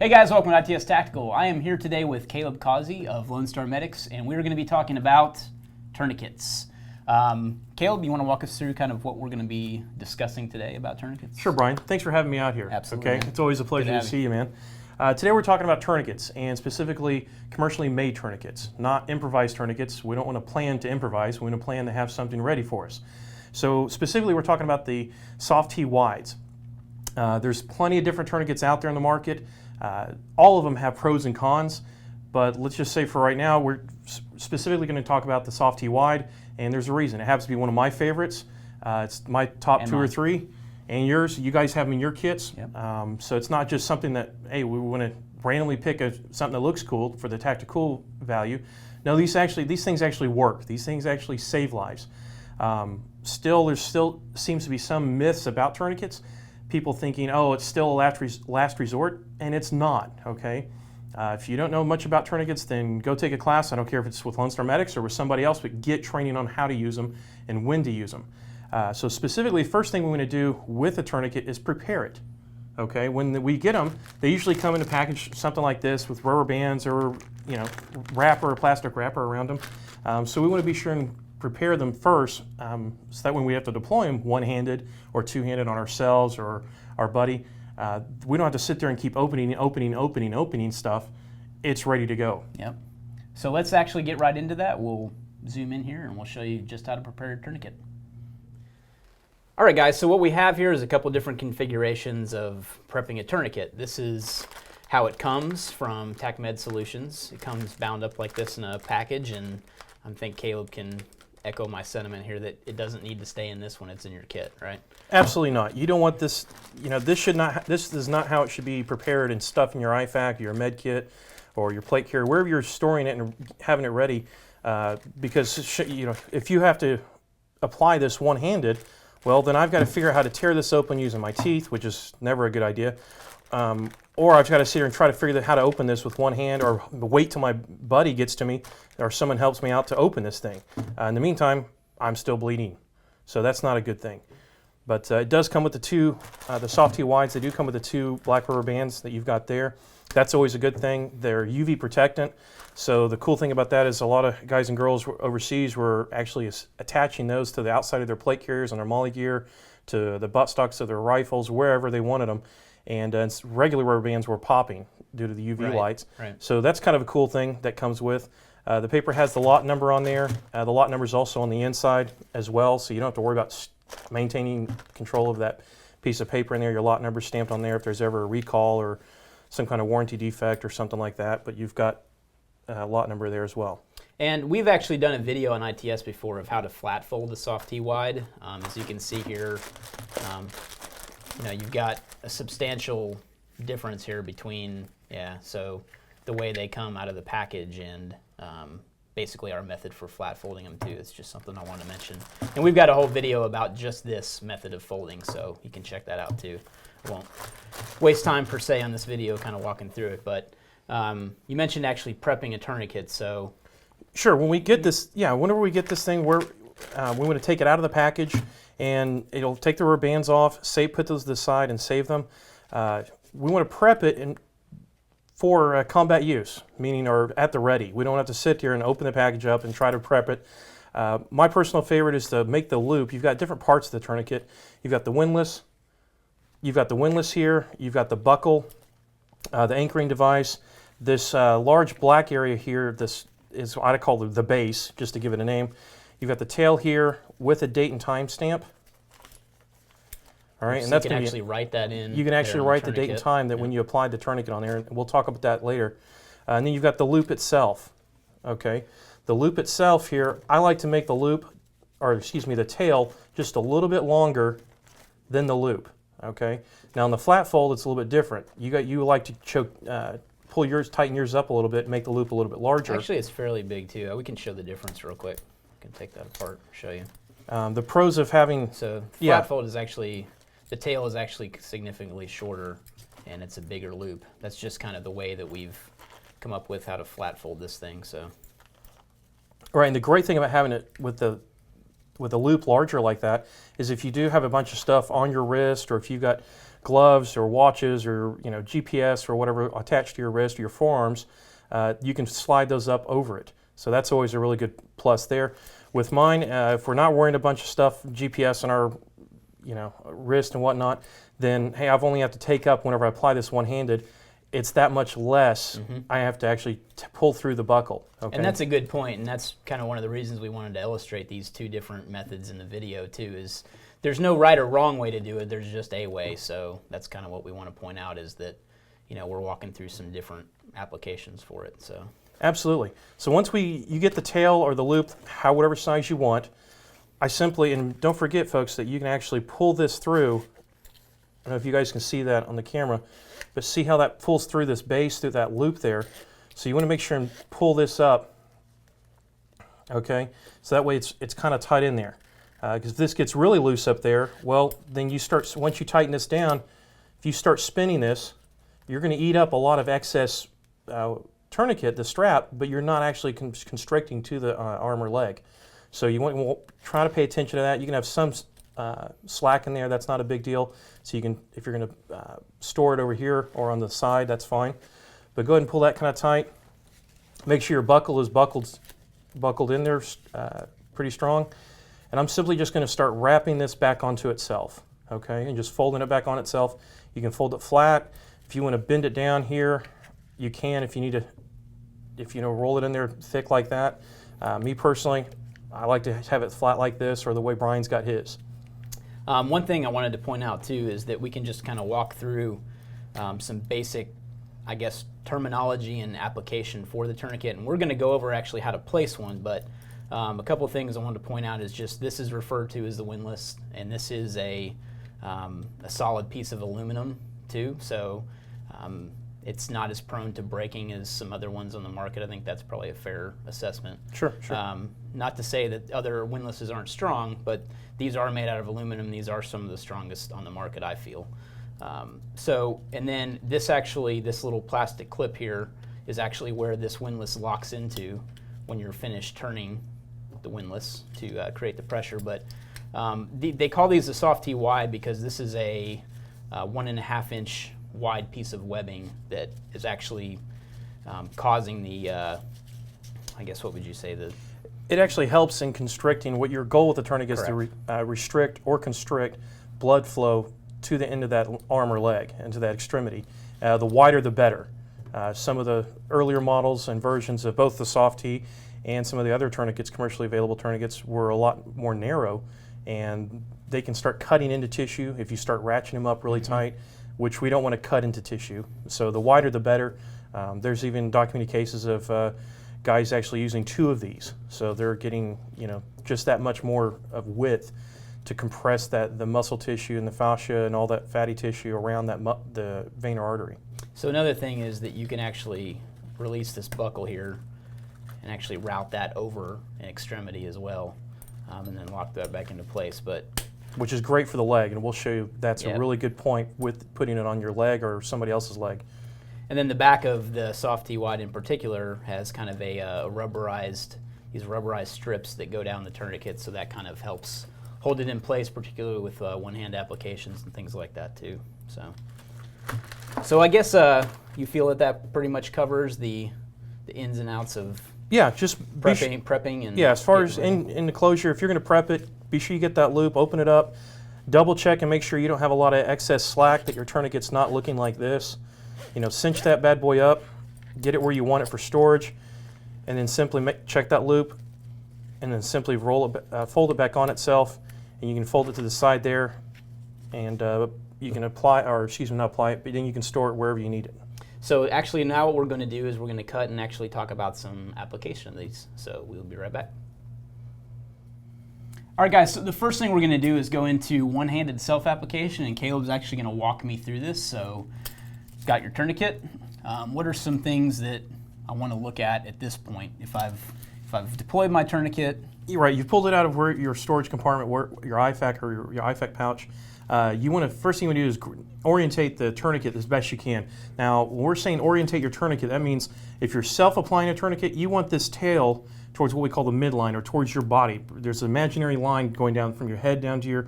Hey guys, welcome to ITS Tactical. I am here today with Caleb Causey of Lone Star Medics, and we're going to be talking about tourniquets. Caleb, you want to walk us through kind of what we're going to be discussing today about tourniquets? Sure, Brian. Thanks for having me out here. Absolutely. Okay, it's always a pleasure to see you, man. Today we're talking about tourniquets, and specifically commercially made tourniquets, not improvised tourniquets. We don't want to plan to improvise. We want to plan to have something ready for us. So specifically, we're talking about the SOFTT wides. There's plenty of different tourniquets out there in the market. All of them have pros and cons, but let's just say for right now, we're specifically going to talk about the SOFTT wide, and there's a reason. It happens to be one of my favorites. It's my top two or three, and yours. You guys have them in your kits, yep. So it's not just something that, hey, we want to randomly pick something that looks cool for the tactical value. No, these things actually work. These things actually save lives. There still seems to be some myths about tourniquets. People thinking, oh, it's still a last resort, and it's not, okay? If you don't know much about tourniquets, then go take a class. I don't care if it's with Lone Star Medics or with somebody else, but get training on how to use them and when to use them. So specifically, first thing we want to do with a tourniquet is prepare it, okay? When we get them, they usually come in a package something like this with rubber bands or, wrapper or plastic wrapper around them. So we want to be sure and prepare them first, so that when we have to deploy them one-handed or two-handed on ourselves or our buddy, we don't have to sit there and keep opening stuff. It's ready to go. Yep. So let's actually get right into that. We'll zoom in here and we'll show you just how to prepare a tourniquet. All right, guys, so what we have here is a couple different configurations of prepping a tourniquet. This is how it comes from TacMed Solutions. It comes bound up like this in a package, and I think Caleb can echo my sentiment here that it doesn't need to stay in this when it's in your kit, right? Absolutely not. You don't want this, this is not how it should be prepared and stuff in your IFAK, your med kit, or your plate carrier, wherever you're storing it and having it ready, because if you have to apply this one-handed, well, then I've got to figure out how to tear this open using my teeth, which is never a good idea. Or I've got to sit here and try to figure out how to open this with one hand, or wait till my buddy gets to me or someone helps me out to open this thing. In the meantime, I'm still bleeding. So that's not a good thing. But it does come with the two, the SOFTT wides. They do come with the two black rubber bands that you've got there. That's always a good thing. They're UV protectant. So the cool thing about that is a lot of guys and girls overseas were actually attaching those to the outside of their plate carriers on their molly gear, to the buttstocks of their rifles, wherever they wanted them. And regular rubber bands were popping due to the UV lights. Right. So that's kind of a cool thing that comes with. The paper has the lot number on there. The lot number is also on the inside as well, so you don't have to worry about maintaining control of that piece of paper in there. Your lot number is stamped on there if there's ever a recall or some kind of warranty defect or something like that, but you've got a lot number there as well. And we've actually done a video on ITS before of how to flat fold the SOFTT wide. As you can see here, you've got a substantial difference here between, so the way they come out of the package and basically our method for flat folding them too. It's just something I want to mention. And we've got a whole video about just this method of folding, so you can check that out too. I won't waste time per se on this video kind of walking through it, but you mentioned actually prepping a tourniquet, so. Sure, when we get this, whenever we get this thing, we want to take it out of the package, and it'll take the rubber bands off, put those to the side and save them. We want to prep it for combat use, meaning or at the ready. We don't have to sit here and open the package up and try to prep it. My personal favorite is to make the loop. You've got different parts of the tourniquet. You've got the windlass. You've got the windlass here. You've got the buckle, the anchoring device. This large black area here, this is what I call the base, just to give it a name. You've got the tail here with a date and time stamp. All right, so and that's you can actually write that in. You can actually write the date and time that when you applied the tourniquet on there, and we'll talk about that later. And then you've got the loop itself. Okay, the loop itself here, I like to make the loop, or excuse me, the tail just a little bit longer than the loop. Okay, now on the flat fold, it's a little bit different. You like to pull yours, tighten yours up a little bit, make the loop a little bit larger. Actually, it's fairly big too. We can show the difference real quick. I can take that apart and show you. The pros of having flat fold is actually, the tail is actually significantly shorter, and it's a bigger loop. That's just kind of the way that we've come up with how to flat fold this thing. So. Right, and the great thing about having it with a loop larger like that is if you do have a bunch of stuff on your wrist, or if you've got gloves or watches or GPS or whatever attached to your wrist or your forearms, you can slide those up over it. So that's always a really good plus there. With mine, if we're not wearing a bunch of stuff, GPS on our wrist and whatnot, then hey, I've only have to take up whenever I apply this one-handed. It's that much less I have to actually pull through the buckle. Okay? And that's a good point, and that's kind of one of the reasons we wanted to illustrate these two different methods in the video too, is there's no right or wrong way to do it, there's just a way. So that's kind of what we want to point out, is that we're walking through some different applications for it. So absolutely. So once you get the tail or the loop, whatever size you want, I simply, and don't forget folks that you can actually pull this through. I don't know if you guys can see that on the camera, but see how that pulls through this base, through that loop there. So you want to make sure and pull this up, okay? So that way it's kind of tight in there. Because if this gets really loose up there, well, then once you tighten this down, if you start spinning this, you're going to eat up a lot of excess tourniquet, the strap, but you're not actually constricting to the arm or leg. So you want to try to pay attention to that. You can have some slack in there, that's not a big deal. So you can, if you're going to store it over here or on the side, that's fine. But go ahead and pull that kind of tight. Make sure your buckle is buckled in there pretty strong. And I'm simply just going to start wrapping this back onto itself, okay? And just folding it back on itself. You can fold it flat. If you want to bend it down here, you can. If you need to, roll it in there thick like that. Me personally, I like to have it flat like this, or the way Bryan's got his. One thing I wanted to point out too is that we can just kind of walk through some basic, I guess, terminology and application for the tourniquet, and we're going to go over actually how to place one, but a couple of things I wanted to point out is just this is referred to as the windlass, and this is a solid piece of aluminum too, so it's not as prone to breaking as some other ones on the market. I think that's probably a fair assessment. Sure. Not to say that other windlasses aren't strong, but these are made out of aluminum. These are some of the strongest on the market, I feel. And then this little plastic clip here is actually where this windlass locks into when you're finished turning the windlass to create the pressure. But they call these a SOFTT wide because this is a 1.5 inch wide piece of webbing that is actually causing the, I guess, what would you say, it actually helps in constricting. What your goal with the tourniquet is to restrict or constrict blood flow to the end of that arm or leg, into that extremity. The wider the better. Some of the earlier models and versions of both the SOFTT and some of the other tourniquets, commercially available tourniquets, were a lot more narrow, and they can start cutting into tissue if you start ratcheting them up really tight, which we don't want to cut into tissue. So the wider the better. There's even documented cases of guys actually using 2 of these. So they're getting just that much more of width to compress the muscle tissue and the fascia and all that fatty tissue around the vein or artery. So another thing is that you can actually release this buckle here and actually route that over an extremity as well, and then lock that back into place. Which is great for the leg, and we'll show you that's a really good point with putting it on your leg or somebody else's leg. And then the back of the SOFTT wide in particular has kind of these rubberized strips that go down the tourniquet, so that kind of helps hold it in place, particularly with one-hand applications and things like that too. So I guess you feel that pretty much covers the ins and outs of just prepping and as far as in the closure, if you're going to prep it, be sure you get that loop, open it up, double check and make sure you don't have a lot of excess slack, that your tourniquet's not looking like this. Cinch that bad boy up, get it where you want it for storage, and then simply check that loop, and then simply fold it back on itself, and you can fold it to the side there, and you can apply, or excuse me, not apply it, but then you can store it wherever you need it. So actually now what we're going to do is we're going to cut and actually talk about some application of these. So we'll be right back. All right, guys, so the first thing we're going to do is go into one-handed self-application, and Caleb's actually going to walk me through this. So got your tourniquet. What are some things that I want to look at this point? If I've deployed my tourniquet. You're right, you've pulled it out of where your storage compartment, where your IFAC or your IFAC pouch. First thing you want to do is orientate the tourniquet as best you can. Now, when we're saying orientate your tourniquet, that means if you're self-applying a tourniquet, you want this tail towards what we call the midline, or towards your body. There's an imaginary line going down from your head down to your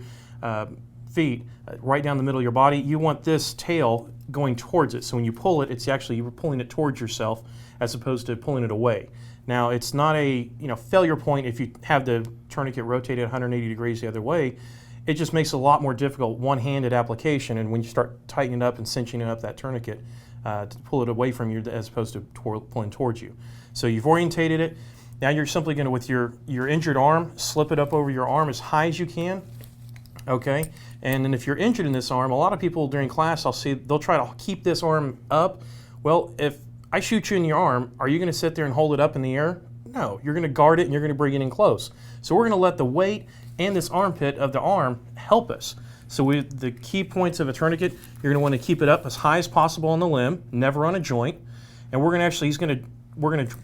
feet, right down the middle of your body. You want this tail going towards it. So when you pull it, it's actually you're pulling it towards yourself as opposed to pulling it away. Now it's not a failure point if you have the tourniquet rotated 180 degrees the other way. It just makes it a lot more difficult one-handed application, and when you start tightening up and cinching up that tourniquet to pull it away from you as opposed to pulling towards you. So you've orientated it. Now you're simply going to, with your injured arm, slip it up over your arm as high as you can. Okay, and then if you're injured in this arm, a lot of people during class I'll see they'll try to keep this arm up. Well, if I shoot you in your arm, are you going to sit there and hold it up in the air? No, you're going to guard it and you're going to bring it in close. So we're going to let the weight and this armpit of the arm help us. So the key points of a tourniquet, you're going to want to keep it up as high as possible on the limb, never on a joint. And we're going to we're going to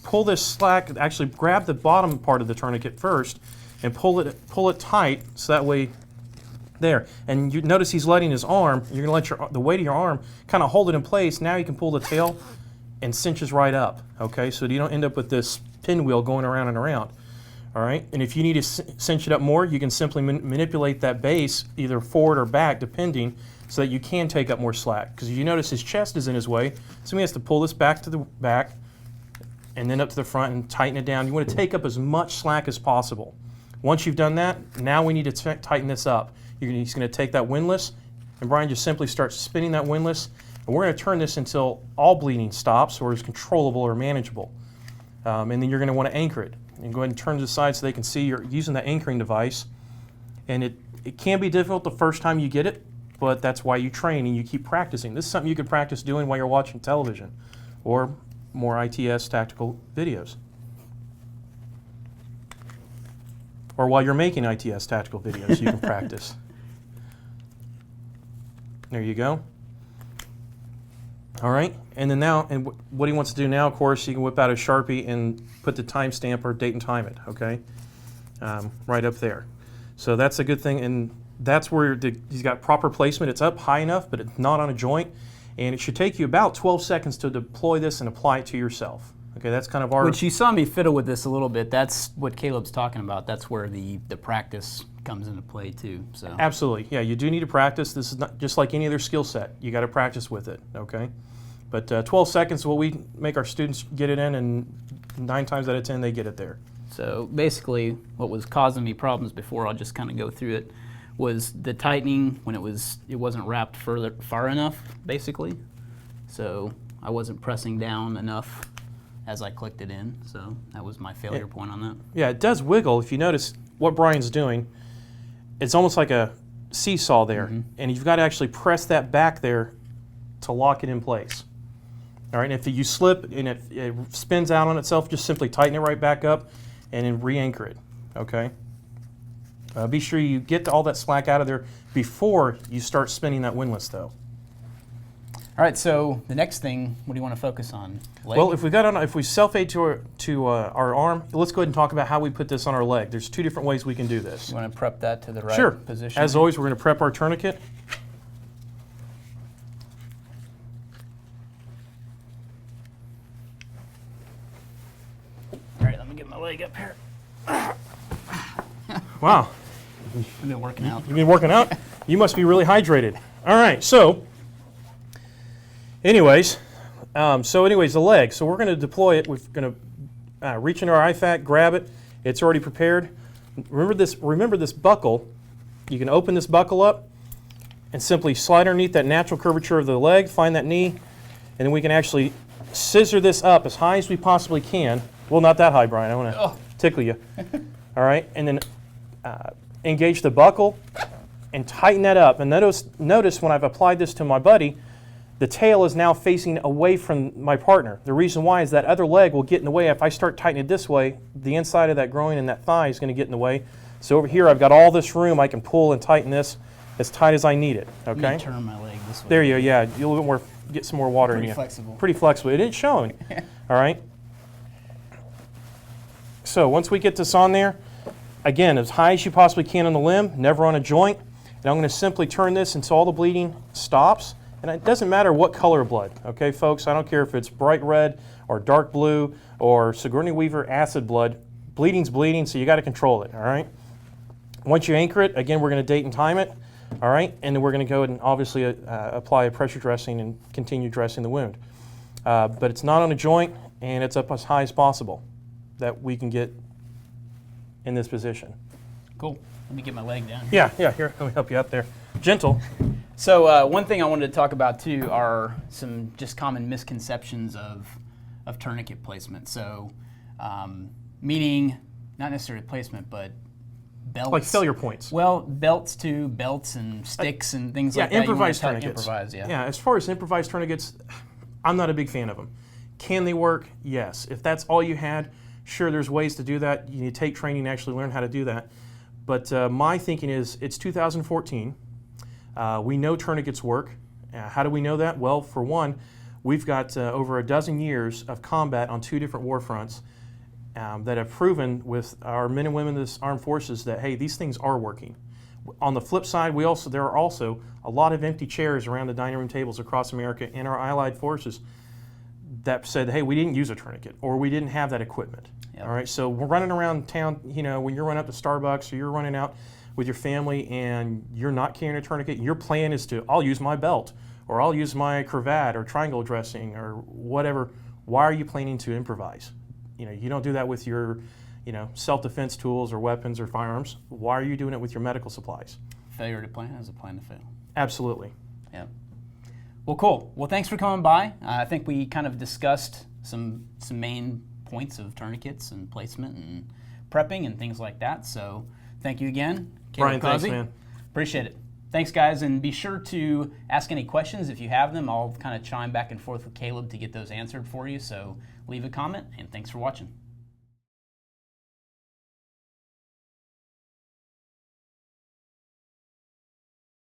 pull this slack, actually grab the bottom part of the tourniquet first and pull it tight so that way there. And you notice he's letting his arm, you're going to let the weight of your arm kind of hold it in place. Now you can pull the tail and cinches right up, okay? So you don't end up with this pinwheel going around and around, all right? And if you need to cinch it up more, you can simply manipulate that base either forward or back, depending, so that you can take up more slack. Because you notice his chest is in his way, so he has to pull this back to the back and then up to the front and tighten it down. You want to take up as much slack as possible. Once you've done that, now we need to tighten this up. He's going to take that windlass, and Bryan just simply starts spinning that windlass, and we're going to turn this until all bleeding stops or is controllable or manageable. And then you're going to want to anchor it. And go ahead and turn to the side so they can see you're using the anchoring device. And it can be difficult the first time you get it, but that's why you train and you keep practicing. This is something you can practice doing while you're watching television or more ITS tactical videos. Or while you're making ITS tactical videos, you can practice. There you go. All right, and then now, and what he wants to do now, of course, you can whip out a Sharpie and put the timestamp or date and time it, okay? Right up there. So that's a good thing, and that's where he's got proper placement. It's up high enough, but it's not on a joint, and it should take you about 12 seconds to deploy this and apply it to yourself. Okay, that's kind of our... Which you saw me fiddle with this a little bit. That's what Caleb's talking about. That's where the practice comes into play too. So absolutely, yeah, you do need to practice. This is not just like any other skill set. You got to practice with it, okay? But 12 seconds is what we make our students get it in, and 9 times out of 10 they get it there. So basically what was causing me problems before, I'll just kind of go through it, was the tightening when it wasn't wrapped far enough, basically. So I wasn't pressing down enough as I clicked it in, so that was my failure point on that. Yeah, it does wiggle. If you notice what Bryan's doing, it's almost like a seesaw there, and you've got to actually press that back there to lock it in place. All right, and if you slip and it spins out on itself, just simply tighten it right back up and then re-anchor it, okay? Be sure you get all that slack out of there before you start spinning that windlass, though. All right, so the next thing, what do you want to focus on? Leg? Well, if we self-aid to our arm, let's go ahead and talk about how we put this on our leg. There's 2 different ways we can do this. You want to prep that to the right position? As always, we're going to prep our tourniquet. All right, let me get my leg up here. Wow. I've been working out. You've been working out? You must be really hydrated. All right, so anyways, the leg. So we're going to deploy it. We're going to reach into our IFAK, grab it. It's already prepared. Remember this buckle. You can open this buckle up and simply slide underneath that natural curvature of the leg, find that knee, and then we can actually scissor this up as high as we possibly can. Well, not that high, Bryan. I want to tickle you. All right, and then engage the buckle and tighten that up. And notice when I've applied this to my buddy, the tail is now facing away from my partner. The reason why is that other leg will get in the way. If I start tightening it this way, the inside of that groin and that thigh is going to get in the way. So over here, I've got all this room. I can pull and tighten this as tight as I need it. Okay. Let me turn my leg this way. There you go. Yeah, you a little bit more. Get some more water in you. Pretty flexible. Pretty flexible. It is showing. All right. So once we get this on there, again, as high as you possibly can on the limb, never on a joint. And I'm going to simply turn this until all the bleeding stops. And it doesn't matter what color of blood, okay, folks? I don't care if it's bright red or dark blue or Sigourney Weaver acid blood. Bleeding's bleeding, so you got to control it, all right? Once you anchor it, again, we're going to date and time it. All right, and then we're going to go ahead and obviously apply a pressure dressing and continue dressing the wound. But it's not on a joint, and it's up as high as possible that we can get in this position. Cool. Let me get my leg down. Yeah, here, let me help you out there. Gentle. So one thing I wanted to talk about too are some just common misconceptions of tourniquet placement. So meaning not necessarily placement, but belts. Like failure points. Well, belts too, belts and sticks and things like that. Improvised tourniquets. Yeah, as far as improvised tourniquets, I'm not a big fan of them. Can they work? Yes. If that's all you had, sure, there's ways to do that. You need to take training to actually learn how to do that. But my thinking is, it's 2014. We know tourniquets work. How do we know that? Well, for one, we've got over a dozen years of combat on 2 different war fronts that have proven with our men and women of the armed forces that, hey, these things are working. On the flip side, there are also a lot of empty chairs around the dining room tables across America in our allied forces that said, hey, we didn't use a tourniquet, or we didn't have that equipment. Yep. All right, so we're running around town, you know, when you're running up to Starbucks or you're running out with your family and you're not carrying a tourniquet, your plan is to, I'll use my belt, or I'll use my cravat or triangle dressing or whatever. Why are you planning to improvise? You know, you don't do that with your, you know, self-defense tools or weapons or firearms. Why are you doing it with your medical supplies? Failure to plan is a plan to fail. Absolutely. Yeah. Well, cool. Well, thanks for coming by. I think we kind of discussed some main points of tourniquets and placement and prepping and things like that. So thank you again, Bryan. Thanks, man. Appreciate it. Thanks, guys, and be sure to ask any questions if you have them. I'll kind of chime back and forth with Caleb to get those answered for you. So leave a comment, and thanks for watching.